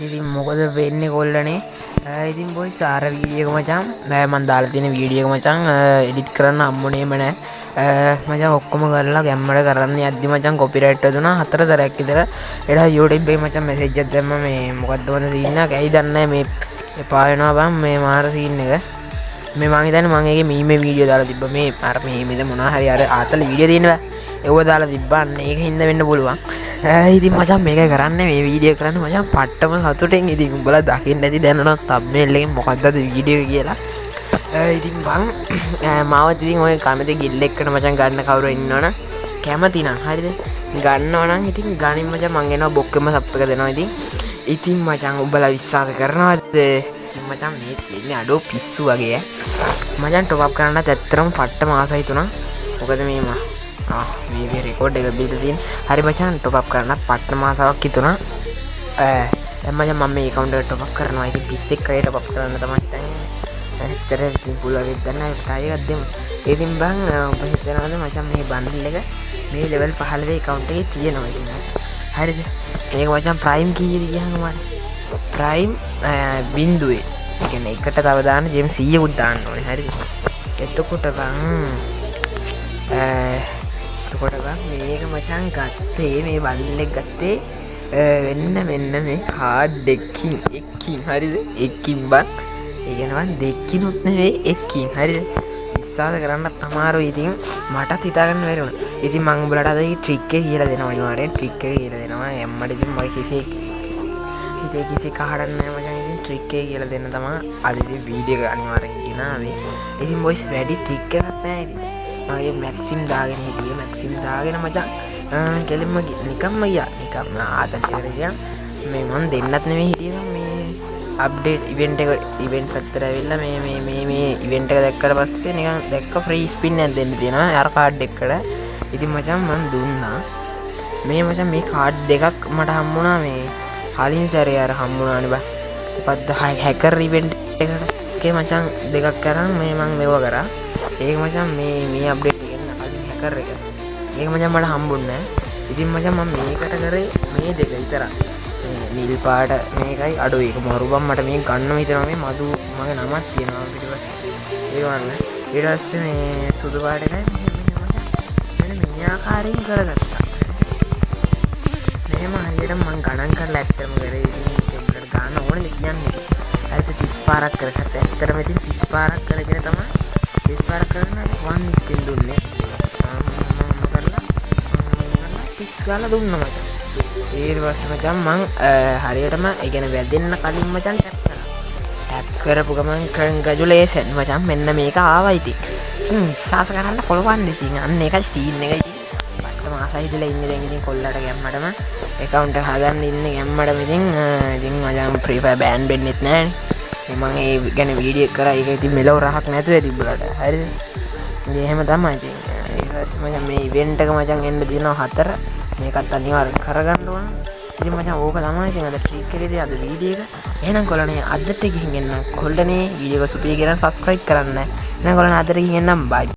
ඉතින් මොකද වෙන්නේ කොල්ලනේ ඉතින් බොයිස් අර වීඩියෝ එක මචං මම දාලා තියෙන වීඩියෝ එක මචං එඩිට් කරන්න හම්බුනේම නැහැ මචං ඔක්කොම කරලා ගැම්මඩ කරන්න යද්දි මචං කොපිරයිට් වැදුනා 4 සැරයක් විතර එදා YouTube එකේ මචං මෙසේජ් එකක් දැම්මා මේ මොකද්ද මොන සීන් එකක් ඇයි දන්නේ මේ එපා වෙනවා බං මේ මාර සීන් එක මේ මං හිතන්නේ මං ඒකේ මීමේ වීඩියෝ දාලා තිබ්බා මේ අර මීමේද මොනවා හරි අර ආතල වීඩියෝ තියෙනවා ඒව දාලා තිබ්බා අන්න ඒක හින්දා වෙන්න පුළුවන් ඉතින් මචං මේක කරන්නේ මේ වීඩියෝ කරන්නේ මචං පට්ටම සතුටෙන් ඉතින් උඹලා දකින්න ඇති දැනනවා තම්බ්නේල් එකෙන් මොකක්ද අද වීඩියෝ එක කියලා ඉතින් බං මාවත් ඉතින් ඔය කැමති ගිල්ල එක්කන මචං ගන්න කවුරු ඉන්නවනම් කැමති නම් හරිද ගන්නවා නම් ඉතින් ගනින් මචං මං එනවා බොක්කෙම සප් එක දෙනවා ඉතින් මචං උඹලා විශ්වාස කරනවද මචං මේ තියෙන්නේ අඩෝ පිස්සු වගේ මචං ටොප් අප් කරන්නත් ඇත්තටම පට්ටම ආසයි තුනා මොකද මේ මේ රෙකෝඩ් එක බීලා තියෙන හරි මචං ටොප් අප් කරන්න පට්ටම ආසාවක් හිතුණා දැන් මචං මම මේ account එක ටොප් අප් කරනවා ඉතින් 31 කයි ටොප් අප් කරන්න තමයි හිතන්නේ ඇත්තට ඉතින් පුළුවන් ගන්න try එකක් දෙමු ඉතින් බං ඔබ හිතනවාද මචං මේ බන්ඩල් එක මේ level 15 account එකේ තියෙනවා ඉතින් හරිද මේක මචං prime කීයද කියහම මට prime බිඳුවේ ඒ කියන්නේ එකට තව දාන්න ජෙම් 100 උත් දාන්න ඕනේ හරිද එතකොට බං එතකොට බං මේක මචං ගත්තේ මේ බන්ඩල් එක ගත්තේ මෙන්න මේ කාඩ් එකකින් හරිද එකකින් බං ඒ කියනවා දෙකකිනුත් නෙවෙයි එකකින් හරිද විශ්වාස කරන්නත් අමාරුයි ඉතින් මටත් හිතා ගන්න බැරි වුණා ඉතින් මම උඹලට අද මේ ට්‍රික් එක කියලා දෙනවා අනිවාර්යෙන් ට්‍රික් එක කියලා දෙනවා එම්මඩ ඉතින් මගේ කිසි කහඩක් නැහැ මචං ඉතින් ට්‍රික් එක කියලා දෙන්න තමයි අද ඉතින් වීඩියෝ එක අනිවාර්යෙන් ගෙනාවේ ඉතින් බොයිස් වැඩි ට්‍රික් එකක් නැහැ ඉතින් මගේ මැක්සිම් දාගෙන හිටියේ මැක්සිම් දාගෙන මචං කෙලින්ම නිකම්ම ගියා නිකම්ම ආතතියකට ගියා මේ මම දෙන්නත් නෙමෙයි හිටියේ මේ අප්ඩේට් ඉවෙන්ට් එක ඉවෙන්ට් පැත්තට ඇවිල්ලා මේ ඉවෙන්ට් එක දැක්කට පස්සේ නිකන් දැක්ක ෆ්‍රී ස්පින් එකක් දෙන්න තියෙනවා අර කාඩ් එකකට ඉතින් මචං මම දුන්නා මේ මචං මේ කාඩ් දෙකක් මට හම්බුණා මේ කලින් සැරේ අර හම්බුණානේ බා මොකද්ද හැකර් ඉවෙන්ට් එකේ මචං දෙකක් කරන් මේ මම මෙව කරා ඒක මචං මේ අප්ඩේට් එකෙන් කලින් හැකර් එක මේක මචං මට හම්බුන්නේ නැහැ ඉතින් මචං මම මේකට කරේ මේ දෙක විතරයි මේ නිල් පාට මේකයි අඩෝ ඒක මරුබම් මට මේක ගන්නම හිතනවා මේ මදු මගේ නමක් තියෙනවා පිටිපස්සේ ඒ වන්න ඊට පස්සේ මේ සුදු පාට එකයි මෙන්න මේ ආකාරයෙන් කරගත්තා මෙහෙම හරියට මම ගණන් කරලා ඇත්තම කරේ ඉතින් උඹලට ගන්න ඕනේ කියන්නේ හරිද 30 පාරක් කරගත්තා ඇත්තටම ඉතින් 30 පාරක් කරගෙන තමයි 30 පාරක් කරන 1 ස්පින් දුන්නේ මම කරලා 30 ගාලා දුන්නා මචං ඊට පස්සේ මචං මං හරියටම ඒ කියන්නේ වැදෙන්න කලින් මචං ටැප් කරපු ගමන් කන්ග්‍රැචුලේෂන් මචං මෙන්න මේක ආවා ඉතින් විශ්වාස කරන්න පුළුවන් ඉතින් අන්න ඒකයි සීන් එක ඉතින් පට්ටම ආසයි ඉඳලා ඉන්නේ දැන් ඉතින් කොල්ලට ගැම්මඩම account එක හදන්න ඉන්නේ ගැම්මඩම ඉතින් මචං free fire ban වෙන්නෙත් නැහැ මම ඒ ගැන වීඩියෝ එක කරා ඒක ඉතින් මෙලව රහක් නැතුව තිබ්බලට හරිද ඉතින් එහෙම තමයි ඉතින් ඊට පස්සේ මචං මේ ඉවෙන්ට් එක මචං එන්න දිනවා 4 මේකත් අනිවාර්යෙන් කරගන්න ඕන. ඉතින් මචං ඕක තමයි ඉතින් අද ට්‍රික් එකේදී අද වීඩියෝ එක. එහෙනම් කොල්ලනේ අදට ගිහින් එන්න. කොල්ලනේ වීඩියෝ එක සුපිරි කියලා subscribe කරන්න. එහෙනම් කොල්ලනේ අදට ගිහින් එන්නම් bye.